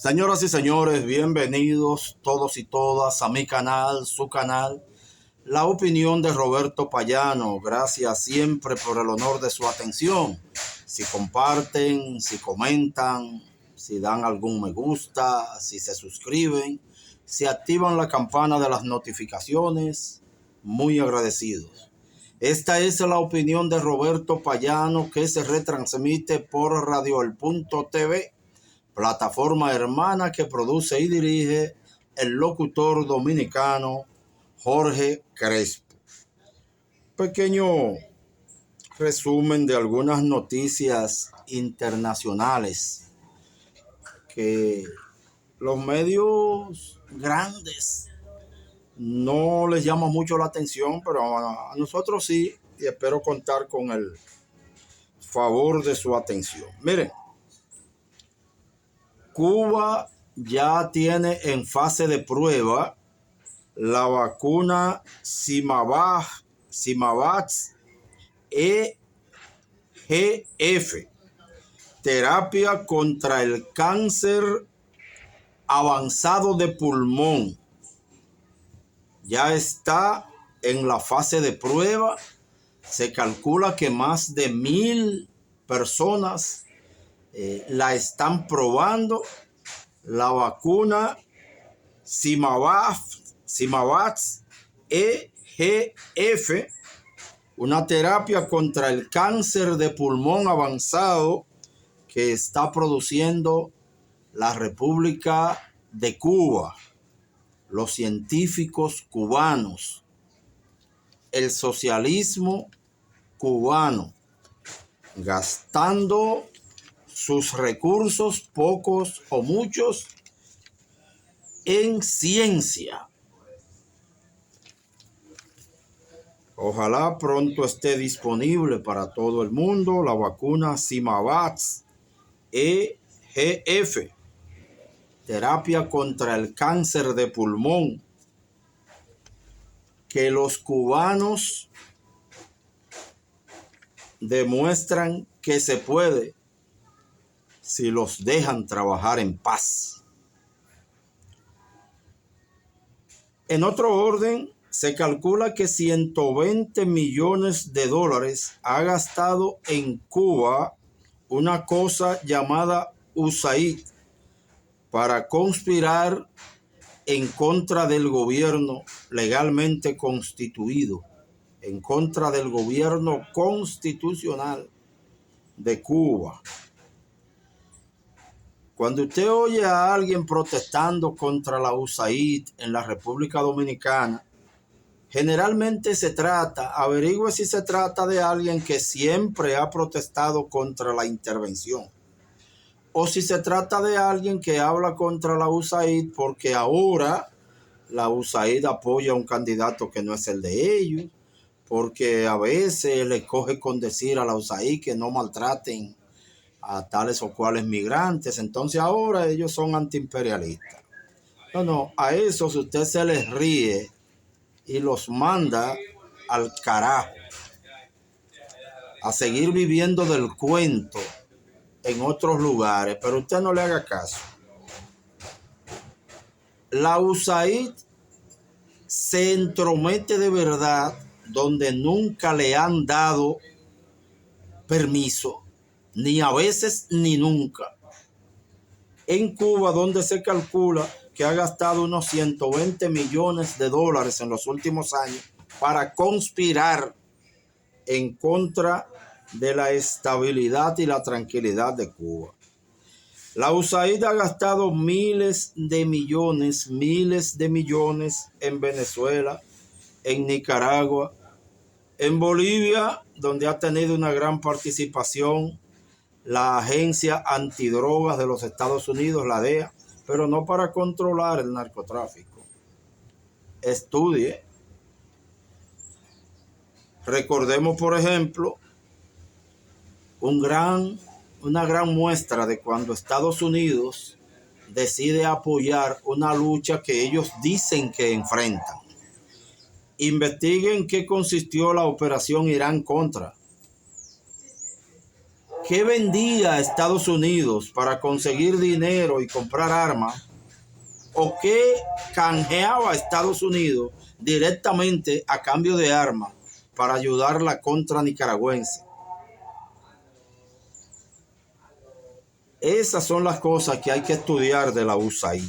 Señoras y señores, bienvenidos todos y todas a mi canal, su canal, La Opinión de Roberto Payano. Gracias siempre por el honor de su atención. Si comparten, si comentan, si dan algún me gusta, si se suscriben, si activan la campana de las notificaciones, muy agradecidos. Esta es La Opinión de Roberto Payano, que se retransmite por Radio El Punto TV, plataforma hermana que produce y dirige el locutor dominicano Jorge Crespo. Pequeño resumen de algunas noticias internacionales que los medios grandes no les llama mucho la atención, pero a nosotros sí, y espero contar con el favor de su atención. Miren, Cuba ya tiene en fase de prueba la vacuna Sinovac EGF, terapia contra el cáncer avanzado de pulmón. Ya está en la fase de prueba. Se calcula que más de 1,000 personas la están probando. La vacuna Sinovac EGF, una terapia contra el cáncer de pulmón avanzado que está produciendo la República de Cuba, los científicos cubanos, el socialismo cubano, gastando sus recursos, pocos o muchos, en ciencia. Ojalá pronto esté disponible para todo el mundo la vacuna Sinovac EGF, terapia contra el cáncer de pulmón, que los cubanos demuestran que se puede si los dejan trabajar en paz. En otro orden, se calcula que 120 millones de dólares ha gastado en Cuba una cosa llamada USAID para conspirar en contra del gobierno legalmente constituido, en contra del gobierno constitucional de Cuba. Cuando usted oye a alguien protestando contra la USAID en la República Dominicana, generalmente averigüe si se trata de alguien que siempre ha protestado contra la intervención, o si se trata de alguien que habla contra la USAID porque ahora la USAID apoya a un candidato que no es el de ellos, porque a veces le coge con decir a la USAID que no maltraten a tales o cuales migrantes, entonces ahora ellos son antiimperialistas. No, a esos usted se les ríe y los manda al carajo a seguir viviendo del cuento en otros lugares, pero usted no le haga caso. La USAID se entromete de verdad donde nunca le han dado permiso, ni a veces ni nunca. En Cuba, donde se calcula que ha gastado unos 120 millones de dólares en los últimos años para conspirar en contra de la estabilidad y la tranquilidad de Cuba. La USAID ha gastado miles de millones en Venezuela, en Nicaragua, en Bolivia, donde ha tenido una gran participación la Agencia Antidrogas de los Estados Unidos, la DEA, pero no para controlar el narcotráfico. Estudie. Recordemos, por ejemplo, una gran muestra de cuando Estados Unidos decide apoyar una lucha que ellos dicen que enfrentan. Investiguen qué consistió la operación Irán Contra. ¿Qué vendía a Estados Unidos para conseguir dinero y comprar armas? ¿O qué canjeaba a Estados Unidos directamente a cambio de armas para ayudarla contra nicaragüense? Esas son las cosas que hay que estudiar de la USAID.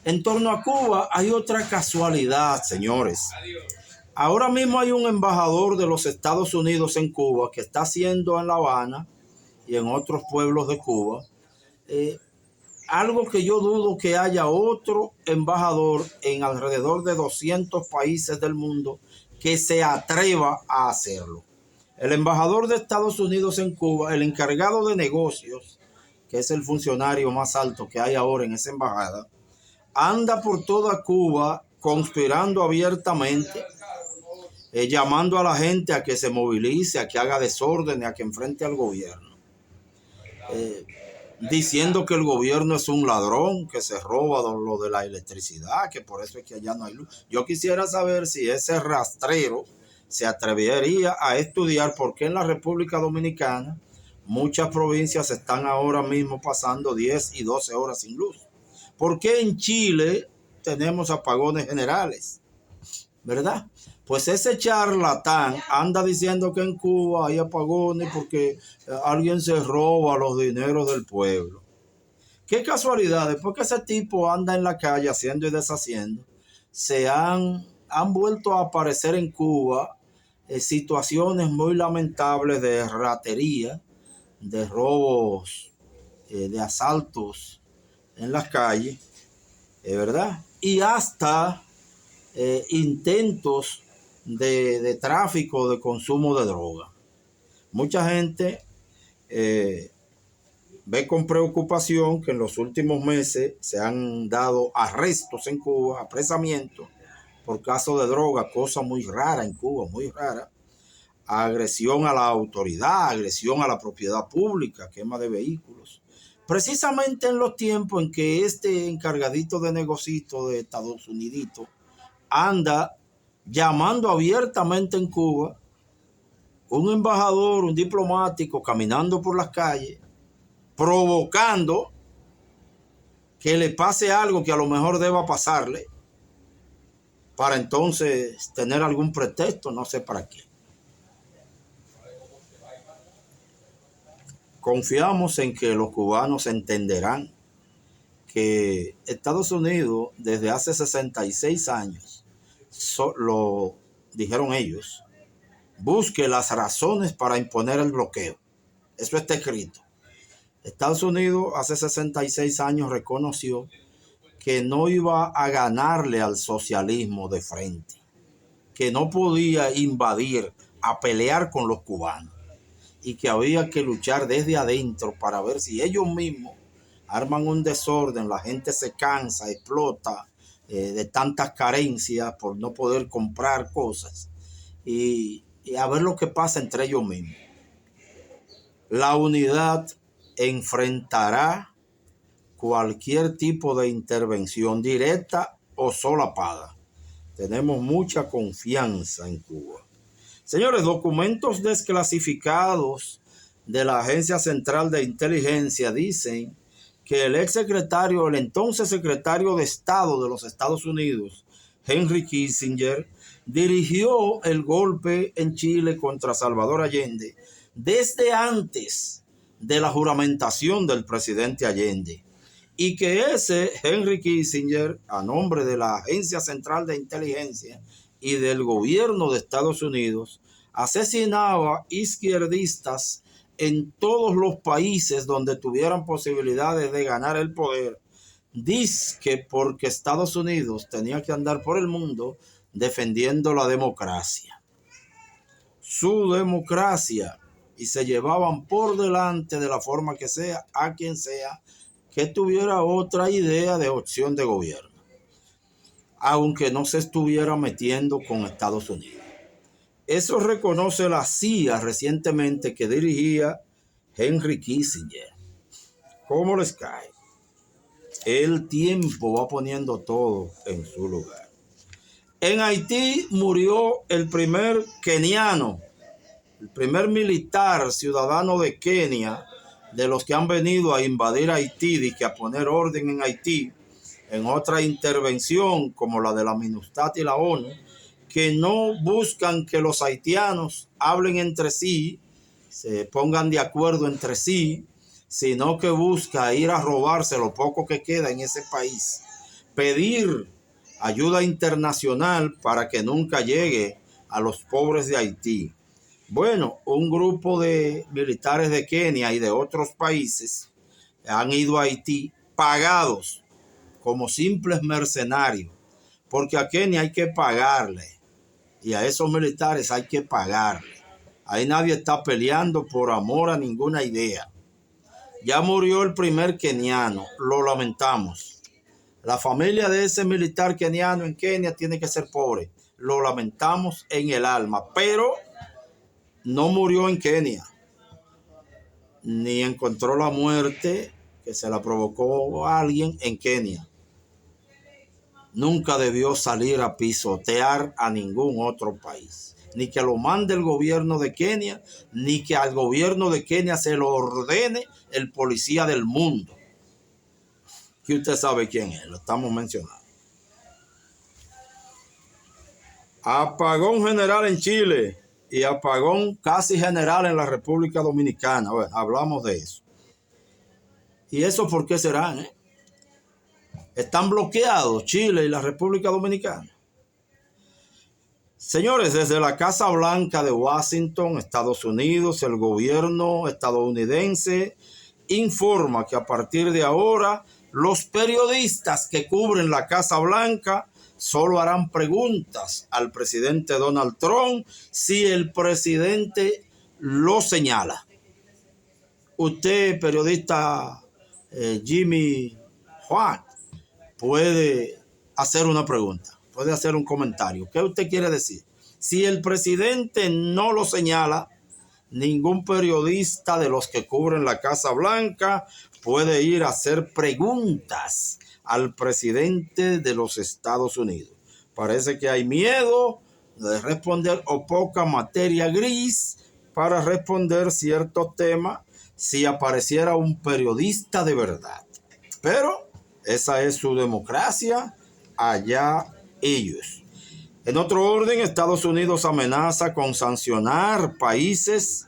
En torno a Cuba hay otra casualidad, señores. Ahora mismo hay un embajador de los Estados Unidos en Cuba que está haciendo en La Habana y en otros pueblos de Cuba algo que yo dudo que haya otro embajador en alrededor de 200 países del mundo que se atreva a hacerlo. El embajador de Estados Unidos en Cuba, el encargado de negocios, que es el funcionario más alto que hay ahora en esa embajada, anda por toda Cuba conspirando abiertamente, llamando a la gente a que se movilice, a que haga desorden, a que enfrente al gobierno. Diciendo que el gobierno es un ladrón, que se roba lo de la electricidad, que por eso es que allá no hay luz. Yo quisiera saber si ese rastrero se atrevería a estudiar por qué en la República Dominicana muchas provincias están ahora mismo pasando 10 y 12 horas sin luz. ¿Por qué en Chile tenemos apagones generales? ¿Verdad? Pues ese charlatán anda diciendo que en Cuba hay apagones porque alguien se roba los dineros del pueblo. Qué casualidad, después que ese tipo anda en la calle haciendo y deshaciendo, han vuelto a aparecer en Cuba situaciones muy lamentables de ratería, de robos, de asaltos en las calles, ¿verdad? Y hasta intentos de tráfico, de consumo de droga. Mucha gente ve con preocupación que en los últimos meses se han dado arrestos en Cuba, apresamientos por caso de droga, cosa muy rara en Cuba, muy rara. Agresión a la autoridad, agresión a la propiedad pública, quema de vehículos. Precisamente en los tiempos en que este encargadito de negocito de Estados Unidos anda llamando abiertamente en Cuba, un embajador, un diplomático caminando por las calles, provocando que le pase algo que a lo mejor deba pasarle, para entonces tener algún pretexto, no sé para qué. Confiamos en que los cubanos entenderán que Estados Unidos desde hace 66 años, lo dijeron ellos, busque las razones para imponer el bloqueo. Eso está escrito. Estados Unidos hace 66 años reconoció que no iba a ganarle al socialismo de frente, que no podía invadir, a pelear con los cubanos y que había que luchar desde adentro para ver si ellos mismos arman un desorden, la gente se cansa, explota de tantas carencias por no poder comprar cosas y a ver lo que pasa entre ellos mismos. La unidad enfrentará cualquier tipo de intervención directa o solapada. Tenemos mucha confianza en Cuba. Señores, documentos desclasificados de la Agencia Central de Inteligencia dicen que el entonces secretario de Estado de los Estados Unidos, Henry Kissinger, dirigió el golpe en Chile contra Salvador Allende desde antes de la juramentación del presidente Allende, y que ese Henry Kissinger, a nombre de la Agencia Central de Inteligencia y del gobierno de Estados Unidos, asesinaba izquierdistas en todos los países donde tuvieran posibilidades de ganar el poder, dizque porque Estados Unidos tenía que andar por el mundo defendiendo la democracia, su democracia, y se llevaban por delante de la forma que sea a quien sea que tuviera otra idea de opción de gobierno, aunque no se estuviera metiendo con Estados Unidos. Eso reconoce la CIA recientemente que dirigía Henry Kissinger. ¿Cómo les cae? El tiempo va poniendo todo en su lugar. En Haití murió el primer keniano El primer militar ciudadano de Kenia, de los que han venido a invadir Haití y que a poner orden en Haití, en otra intervención como la de la MINUSTAH y la ONU, que no buscan que los haitianos hablen entre sí, se pongan de acuerdo entre sí, sino que busca ir a robarse lo poco que queda en ese país, pedir ayuda internacional para que nunca llegue a los pobres de Haití. Bueno, un grupo de militares de Kenia y de otros países han ido a Haití pagados como simples mercenarios, porque a Kenia hay que pagarle y a esos militares hay que pagarle. Ahí nadie está peleando por amor a ninguna idea. Ya murió el primer keniano, lo lamentamos. La familia de ese militar keniano en Kenia tiene que ser pobre, lo lamentamos en el alma, pero no murió en Kenia, ni encontró la muerte que se la provocó a alguien en Kenia. Nunca debió salir a pisotear a ningún otro país, ni que lo mande el gobierno de Kenia, ni que al gobierno de Kenia se lo ordene el policía del mundo. Que usted sabe quién es, lo estamos mencionando. Apagón general en Chile y apagón casi general en la República Dominicana. Bueno, hablamos de eso. ¿Y eso por qué serán? Están bloqueados Chile y la República Dominicana. Señores, desde la Casa Blanca de Washington, Estados Unidos, el gobierno estadounidense informa que a partir de ahora los periodistas que cubren la Casa Blanca solo harán preguntas al presidente Donald Trump si el presidente lo señala. Usted, periodista Jimmy Juan, puede hacer una pregunta, puede hacer un comentario. ¿Qué usted quiere decir? Si el presidente no lo señala, ningún periodista de los que cubren la Casa Blanca puede ir a hacer preguntas al presidente de los Estados Unidos. Parece que hay miedo de responder o poca materia gris para responder ciertos temas si apareciera un periodista de verdad. Pero esa es su democracia, allá ellos. En otro orden, Estados Unidos amenaza con sancionar países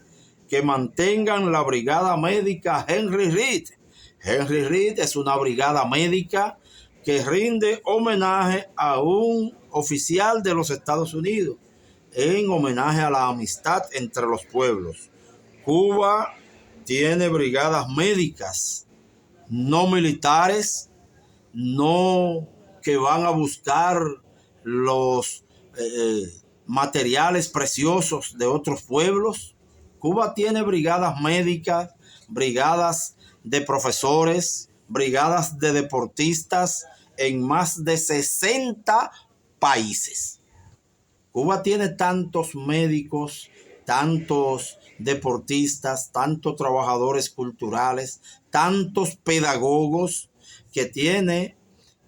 que mantengan la brigada médica Henry Reed. Henry Reed es una brigada médica que rinde homenaje a un oficial de los Estados Unidos en homenaje a la amistad entre los pueblos. Cuba tiene brigadas médicas, no militares, no que van a buscar los materiales preciosos de otros pueblos. Cuba tiene brigadas médicas, brigadas de profesores, brigadas de deportistas en más de 60 países. Cuba tiene tantos médicos, tantos deportistas, tantos trabajadores culturales, tantos pedagogos, que tiene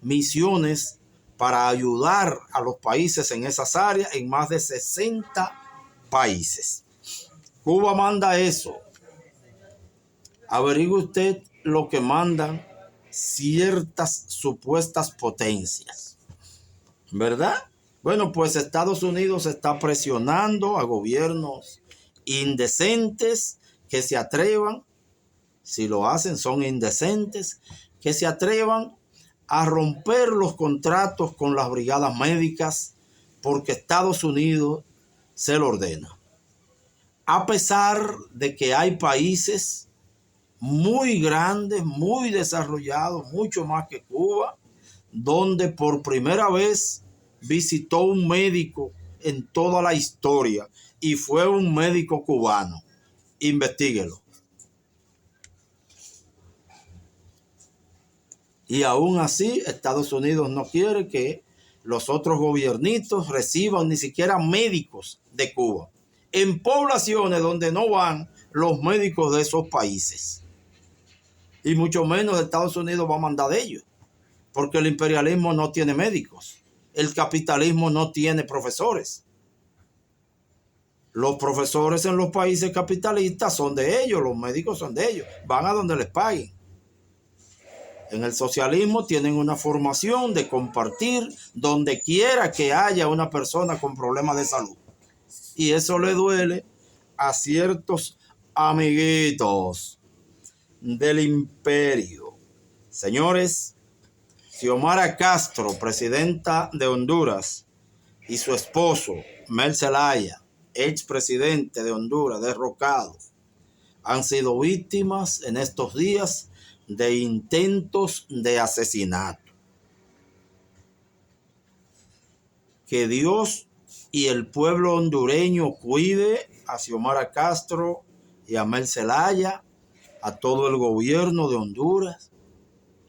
misiones para ayudar a los países en esas áreas en más de 60 países. Cuba manda eso. Averigüe usted lo que mandan ciertas supuestas potencias, ¿verdad? Bueno, pues Estados Unidos está presionando a gobiernos indecentes que se atrevan, si lo hacen son indecentes, que se atrevan a romper los contratos con las brigadas médicas porque Estados Unidos se lo ordena. A pesar de que hay países muy grandes, muy desarrollados, mucho más que Cuba, donde por primera vez visitó un médico en toda la historia y fue un médico cubano. Investíguelo. Y aún así, Estados Unidos no quiere que los otros gobiernitos reciban ni siquiera médicos de Cuba en poblaciones donde no van los médicos de esos países. Y mucho menos Estados Unidos va a mandar de ellos, porque el imperialismo no tiene médicos, el capitalismo no tiene profesores. Los profesores en los países capitalistas son de ellos, los médicos son de ellos, van a donde les paguen. En el socialismo tienen una formación de compartir donde quiera que haya una persona con problemas de salud. Y eso le duele a ciertos amiguitos del imperio. Señores, Xiomara Castro, presidenta de Honduras, y su esposo, Mel Zelaya, expresidente de Honduras, derrocado, han sido víctimas en estos días de intentos de asesinato. Que Dios y el pueblo hondureño cuide a Xiomara Castro y a Mel Zelaya, a todo el gobierno de Honduras,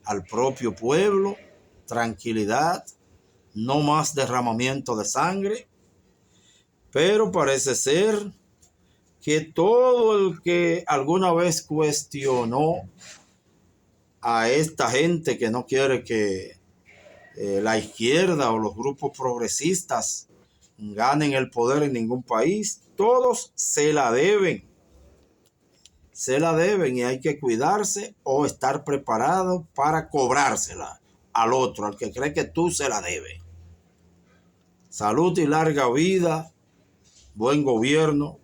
al propio pueblo, tranquilidad, no más derramamiento de sangre. Pero parece ser que todo el que alguna vez cuestionó a esta gente que no quiere que la izquierda o los grupos progresistas ganen el poder en ningún país, todos se la deben. Se la deben y hay que cuidarse o estar preparado para cobrársela al otro, al que cree que tú se la debes. Salud y larga vida, buen gobierno,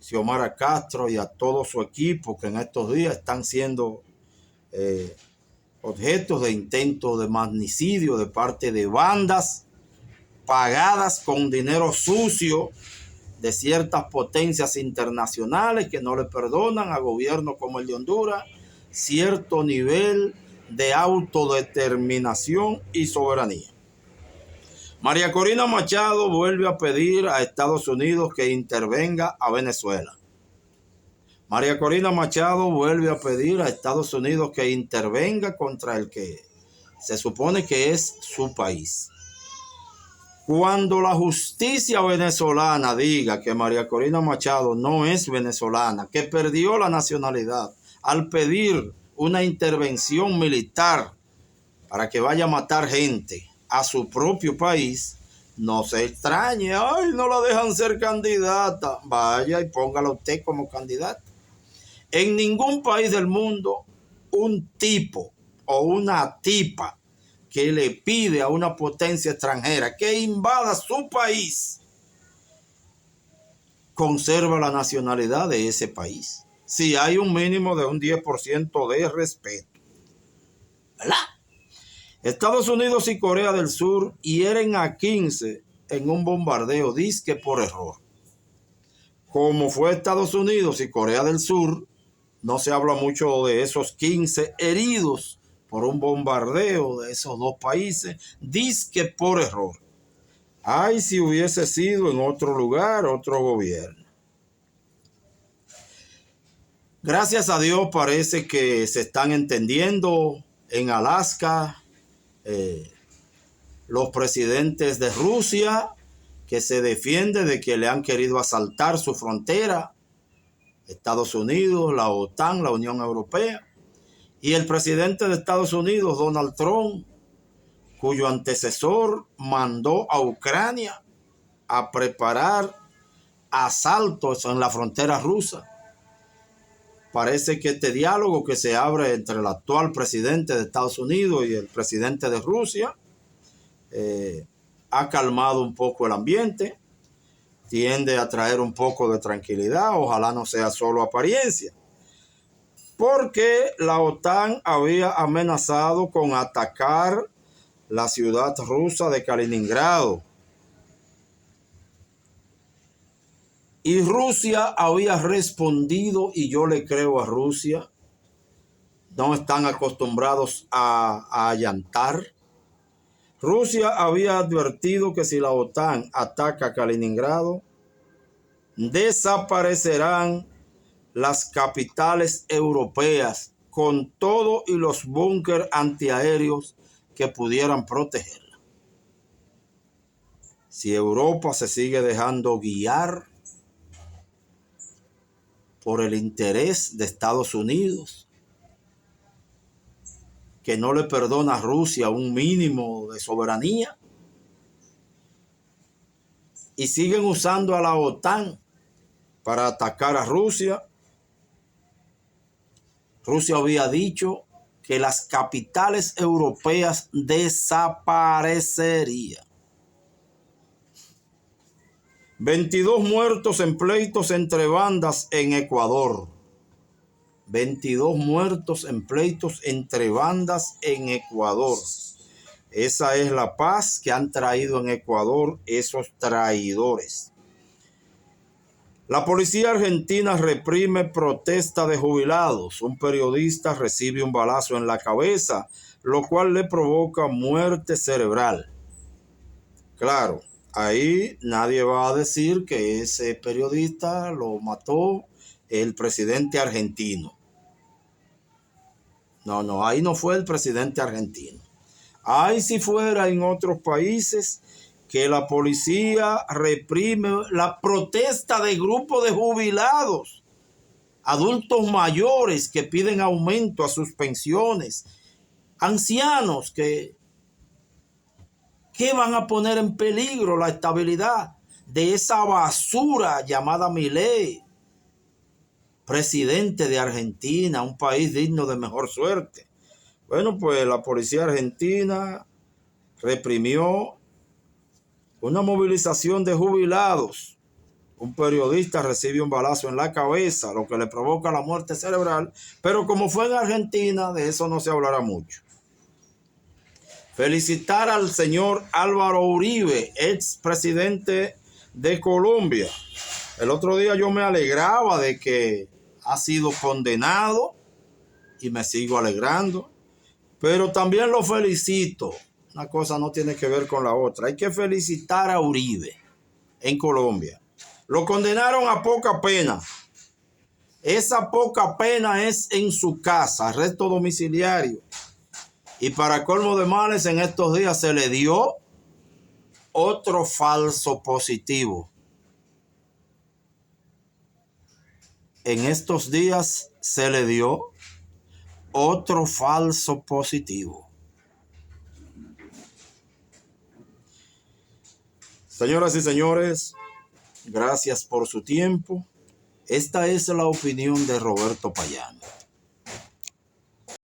Xiomara Castro y a todo su equipo que en estos días están siendo objetos de intentos de magnicidio de parte de bandas pagadas con dinero sucio de ciertas potencias internacionales que no le perdonan a gobiernos como el de Honduras cierto nivel de autodeterminación y soberanía. María Corina Machado vuelve a pedir a Estados Unidos que intervenga a Venezuela. María Corina Machado vuelve a pedir a Estados Unidos que intervenga contra el que se supone que es su país. Cuando la justicia venezolana diga que María Corina Machado no es venezolana, que perdió la nacionalidad al pedir una intervención militar para que vaya a matar gente a su propio país, no se extrañe, ay, no la dejan ser candidata, vaya y póngala usted como candidata. En ningún país del mundo un tipo o una tipa que le pide a una potencia extranjera que invada su país conserva la nacionalidad de ese país. Si hay un mínimo de un 10% de respeto, ¿verdad? Estados Unidos y Corea del Sur hieren a 15 en un bombardeo, dizque por error. Como fue Estados Unidos y Corea del Sur, no se habla mucho de esos 15 heridos por un bombardeo de esos dos países, dizque por error. Ay, si hubiese sido en otro lugar, otro gobierno. Gracias a Dios parece que se están entendiendo en Alaska los presidentes de Rusia, que se defiende de que le han querido asaltar su frontera, Estados Unidos, la OTAN, la Unión Europea, y el presidente de Estados Unidos, Donald Trump, cuyo antecesor mandó a Ucrania a preparar asaltos en la frontera rusa. Parece que este diálogo que se abre entre el actual presidente de Estados Unidos y el presidente de Rusia ha calmado un poco el ambiente, tiende a traer un poco de tranquilidad, ojalá no sea solo apariencia, porque la OTAN había amenazado con atacar la ciudad rusa de Kaliningrado. Y Rusia había respondido, y yo le creo a Rusia, no están acostumbrados a allantar. Rusia había advertido que si la OTAN ataca Kaliningrado, desaparecerán las capitales europeas con todo y los búnker antiaéreos que pudieran protegerla. Si Europa se sigue dejando guiar por el interés de Estados Unidos, que no le perdona a Rusia un mínimo de soberanía, y siguen usando a la OTAN para atacar a Rusia. Rusia había dicho que las capitales europeas desaparecerían. 22 muertos en pleitos entre bandas en Ecuador. 22 muertos en pleitos entre bandas en Ecuador. Esa es la paz que han traído en Ecuador esos traidores. La policía argentina reprime protesta de jubilados. Un periodista recibe un balazo en la cabeza, lo cual le provoca muerte cerebral. Claro, ahí nadie va a decir que ese periodista lo mató el presidente argentino. No, ahí no fue el presidente argentino. Ahí si fuera en otros países que la policía reprime la protesta de grupos de jubilados, adultos mayores que piden aumento a sus pensiones, ancianos que van a poner en peligro la estabilidad de esa basura llamada Milei, presidente de Argentina, un país digno de mejor suerte. Bueno, pues la policía argentina reprimió una movilización de jubilados. Un periodista recibe un balazo en la cabeza, lo que le provoca la muerte cerebral, pero como fue en Argentina, de eso no se hablará mucho. Felicitar al señor Álvaro Uribe, ex presidente de Colombia. El otro día yo me alegraba de que ha sido condenado y me sigo alegrando, pero también lo felicito. Una cosa no tiene que ver con la otra. Hay que felicitar a Uribe en Colombia. Lo condenaron a poca pena. Esa poca pena es en su casa, arresto domiciliario. Y para colmo de males, en estos días se le dio otro falso positivo. En estos días se le dio otro falso positivo. Señoras y señores, gracias por su tiempo. Esta es la opinión de Roberto Payano.